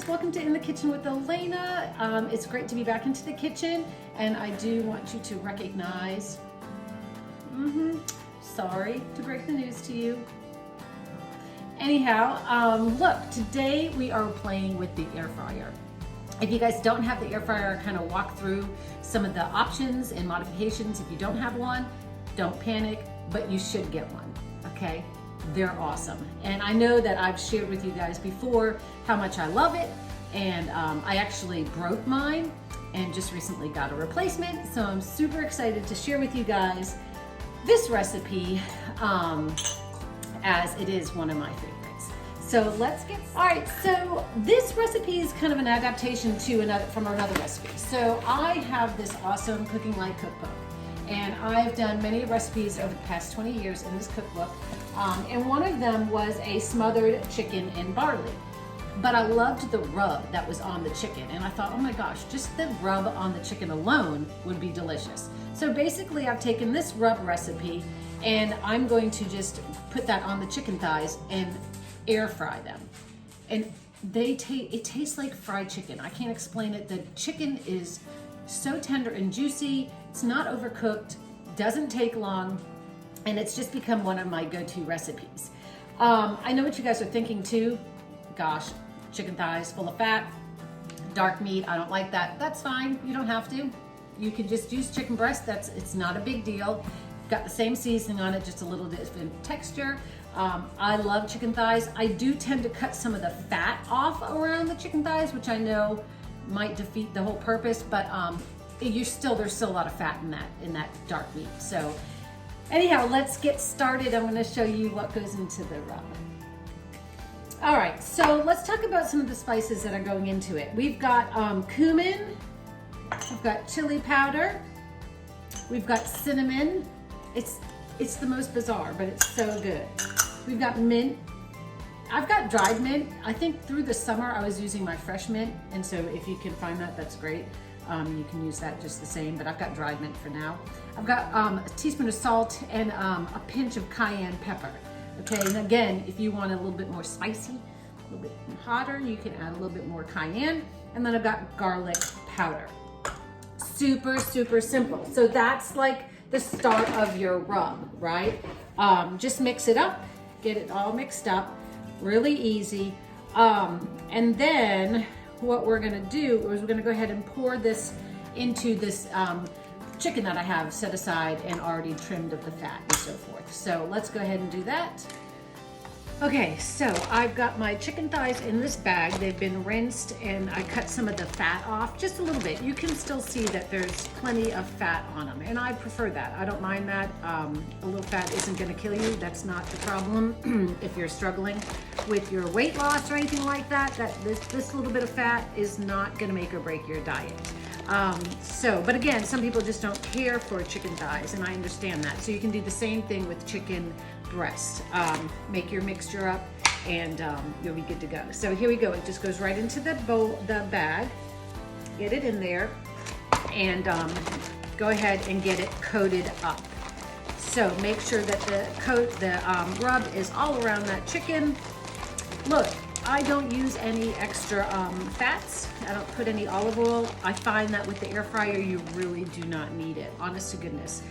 guys, welcome to In the Kitchen with Alana. It's great to be back into the kitchen, and I do want you to recognize, sorry to break the news to you. Anyhow, look, today we are playing with the air fryer. If you guys don't have the air fryer, I kind of walk through some of the options and modifications. If you don't have one, don't panic, but you should get one, okay? They're awesome. And I know that I've shared with you guys before how much I love it. And I actually broke mine and just recently got a replacement. So I'm super excited to share with you guys this recipe as it is one of my favorites. So let's get started. All right, so this recipe is kind of an adaptation to from another recipe. So I have this awesome Cooking Light cookbook. And I've done many recipes over the past 20 years in this cookbook. And one of them was a smothered chicken in barley. But I loved the rub that was on the chicken. And I thought, oh my gosh, just the rub on the chicken alone would be delicious. So basically I've taken this rub recipe and I'm going to just put that on the chicken thighs and air fry them. And it tastes like fried chicken. I can't explain it. The chicken is so tender and juicy. It's not overcooked, doesn't take long, and it's just become one of my go-to recipes. I know what you guys are thinking too. Gosh, chicken thighs full of fat, dark meat, I don't like that. That's fine, you don't have to. You can just use chicken breast, it's not a big deal. Got the same seasoning on it, just a little different texture. I love chicken thighs. I do tend to cut some of the fat off around the chicken thighs, which I know might defeat the whole purpose, but there's still a lot of fat in that dark meat. So anyhow, let's get started. I'm going to show you what goes into the rub. All right, so let's talk about some of the spices that are going into it. We've got cumin, we've got chili powder, we've got cinnamon. It's the most bizarre, but it's so good. We've got mint. I've got dried mint. I think through the summer I was using my fresh mint, and so if you can find that, that's great. You can use that just the same, but I've got dried mint for now. I've got a teaspoon of salt and a pinch of cayenne pepper. Okay, and again, if you want a little bit more spicy, a little bit hotter, you can add a little bit more cayenne. And then I've got garlic powder. Super, super simple. So that's like the start of your rub, right? Just mix it up, get it all mixed up, really easy. And then what we're gonna do is we're gonna go ahead and pour this into this chicken that I have set aside and already trimmed of the fat and so forth. So let's go ahead and do that. Okay, so I've got my chicken thighs in this bag. They've been rinsed and I cut some of the fat off, just a little bit. You can still see that there's plenty of fat on them, and I prefer that. I don't mind that. A little fat isn't gonna kill you. That's not the problem if you're struggling with your weight loss or anything like that. This little bit of fat is not gonna make or break your diet. But again, some people just don't care for chicken thighs, and I understand that. So you can do the same thing with chicken breast. Make your mixture up and you'll be good to go. So here we go. It just goes right into the bag. Get it in there and go ahead and get it coated up. So make sure that the rub is all around that chicken. Look, I don't use any extra fats. I don't put any olive oil. I find that with the air fryer, you really do not need it. Honest to goodness.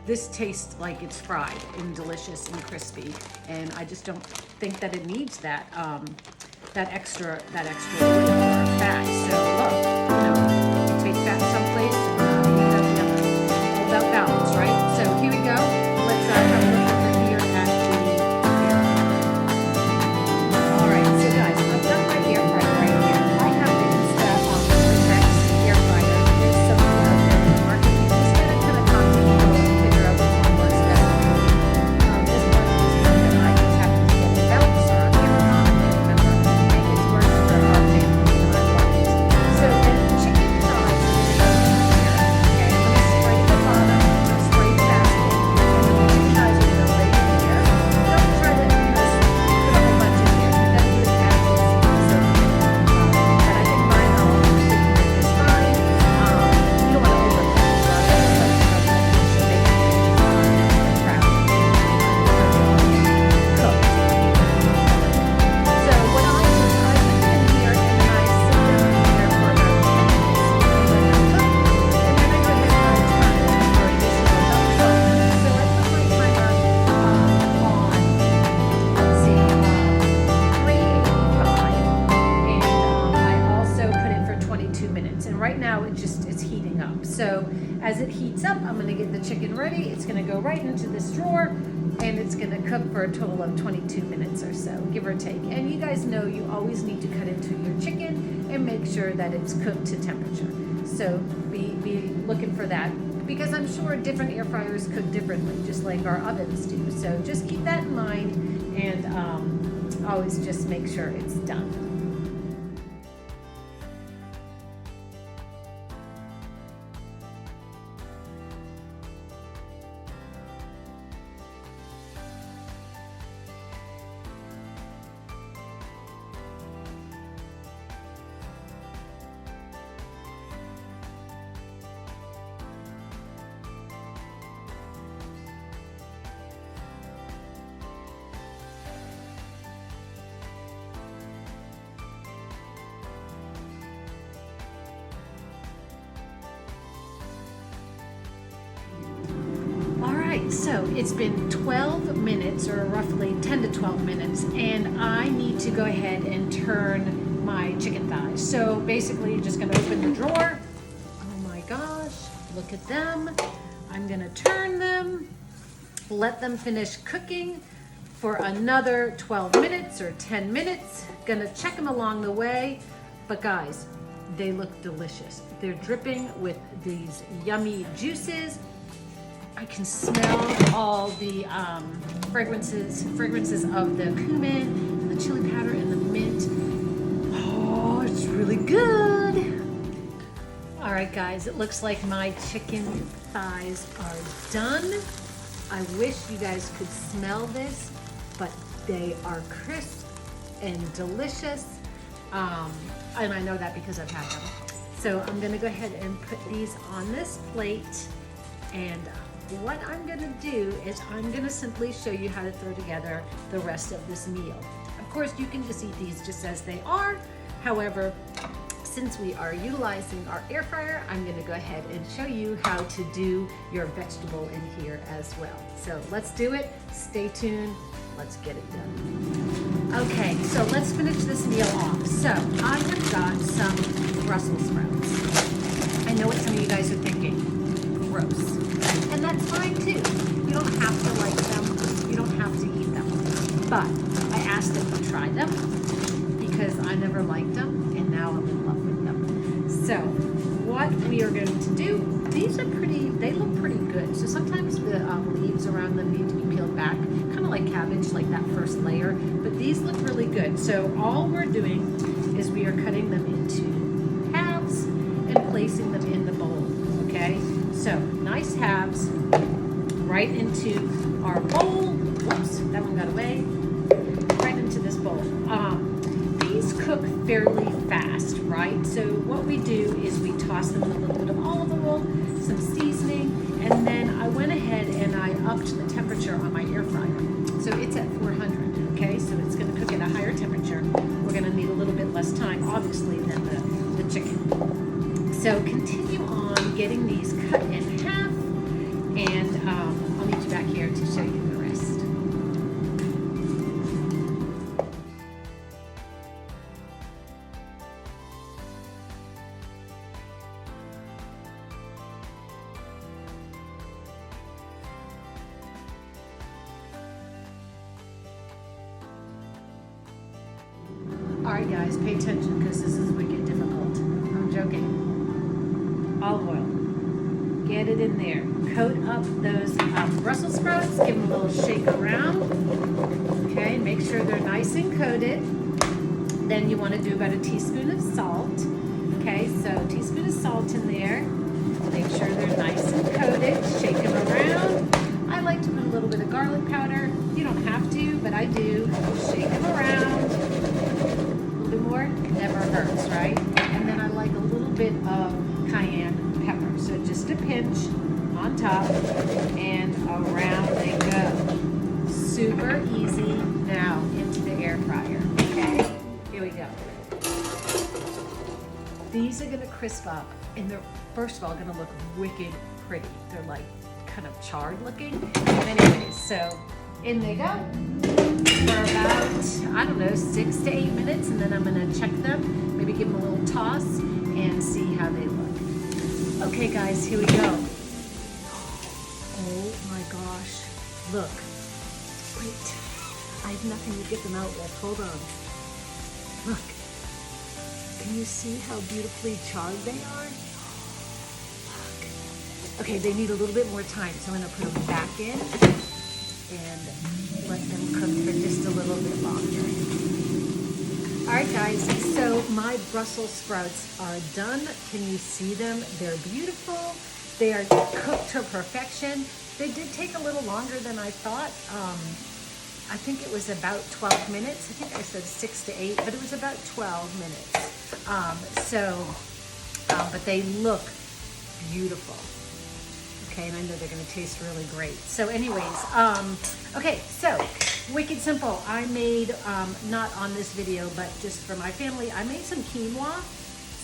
This tastes like it's fried and delicious and crispy, and I just don't think that it needs that extra fat. So look, you take fat someplace, you have nothing. All about balance, right? So here we go. Let's have a look over here at the air fryer. All right, so guys, I've got my air fryer right here. I have to use that Rex air fryer. There's something out there in the market. You just gotta kind of talk to people and figure out which one works best for you. This one is one that I just happened to get in Belts or on Amazon. I can't remember. And it's worked for our family and I love it. So then chicken thighs as it heats up, I'm gonna get the chicken ready. It's gonna go right into this drawer, and it's gonna cook for a total of 22 minutes or so, give or take. And you guys know you always need to cut into your chicken and make sure that it's cooked to temperature. So be looking for that, because I'm sure different air fryers cook differently, just like our ovens do. So just keep that in mind, and always just make sure it's done. So it's been 12 minutes, or roughly 10 to 12 minutes, and I need to go ahead and turn my chicken thighs. So basically you're just gonna open the drawer. Oh my gosh, look at them. I'm gonna turn them, let them finish cooking for another 12 minutes or 10 minutes. Gonna check them along the way, but guys, they look delicious. They're dripping with these yummy juices. I can smell all the fragrances of the cumin, and the chili powder, and the mint. Oh, it's really good. All right, guys, it looks like my chicken thighs are done. I wish you guys could smell this, but they are crisp and delicious. And I know that because I've had them. So I'm gonna go ahead and put these on this plate, and what I'm gonna do is I'm gonna simply show you how to throw together the rest of this meal. Of course, you can just eat these just as they are. However, since we are utilizing our air fryer, I'm gonna go ahead and show you how to do your vegetable in here as well. So let's do it. Stay tuned. Let's get it done. Okay, so let's finish this meal off. So I have got some Brussels sprouts. I know what some of you guys are thinking. Gross. And that's fine too. You don't have to like them. You don't have to eat them. But I asked if you try them because I never liked them, and now I'm in love with them. So what we are going to do, these are pretty, they look pretty good. So sometimes the leaves around them need to be peeled back, kind of like cabbage, like that first layer. But these look really good. So all we're doing is we are cutting them into halves and placing them in the bowl, okay? So nice halves right into our bowl. Whoops, that one got away. Right into this bowl. These cook fairly fast, right? So what we do is we toss them in a little bit of olive oil, some seasoning, and then I went ahead and I upped the temperature on my air fryer. So it's at 400, okay? So it's gonna cook at a higher temperature. We're gonna need a little bit less time, obviously, than the chicken. So continue on getting these cut in half, and I'll meet you back here to show you the rest. All right, guys, pay attention because this is wicked difficult. I'm joking. Olive oil. Get it in there. Coat up those Brussels sprouts. Give them a little shake around. Okay, make sure they're nice and coated. Then you want to do about a teaspoon of salt. Okay, so a teaspoon of salt in there. Make sure they're nice and coated. Shake them around. I like to put a little bit of garlic powder. You don't have to, but I do. Shake them around. More never hurts, right? And then I like a little bit of cayenne pepper. So just a pinch on top and around they go. Super easy. Now into the air fryer. Okay, here we go. These are gonna crisp up, and they're first of all gonna look wicked pretty. They're like kind of charred looking. Anyways, so in they go. For about, I don't know, 6 to 8 minutes, and then I'm gonna check them, maybe give them a little toss and see how they look. Okay guys, here we go. Oh my gosh. Look. Wait. I have nothing to get them out with. Hold on. Look. Can you see how beautifully charred they are? Look. Okay, they need a little bit more time, so I'm going to put them back in and let them cook for just a little bit longer. All right, guys, so my Brussels sprouts are done. Can you see them? They're beautiful. They are cooked to perfection. They did take a little longer than I thought. I think it was about 12 minutes. I think I said 6 to 8, but it was about 12 minutes. But they look beautiful. Okay, and I know they're gonna taste really great. So anyways, okay, so wicked simple. I made, not on this video, but just for my family, I made some quinoa.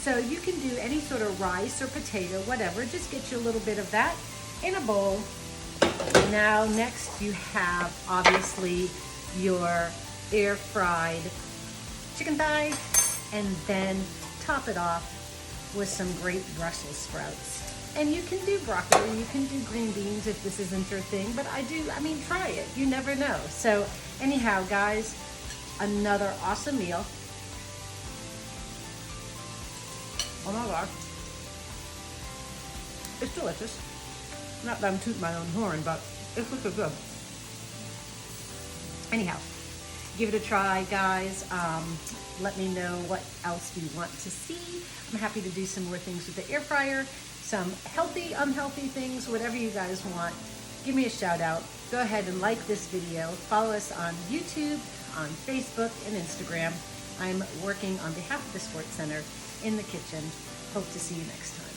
So you can do any sort of rice or potato, whatever. Just get you a little bit of that in a bowl. Now next you have obviously your air fried chicken thighs, and then top it off with some great Brussels sprouts. And you can do broccoli, you can do green beans if this isn't your thing, but I mean, try it. You never know. So anyhow, guys, another awesome meal. Oh my gosh. It's delicious. Not that I'm tooting my own horn, but it's super good. Anyhow, give it a try, guys. Let me know what else you want to see. I'm happy to do some more things with the air fryer, some healthy, unhealthy things, whatever you guys want. Give me a shout out. Go ahead and like this video. Follow us on YouTube, on Facebook, and Instagram. I'm working on behalf of the Sports Center in the kitchen. Hope to see you next time.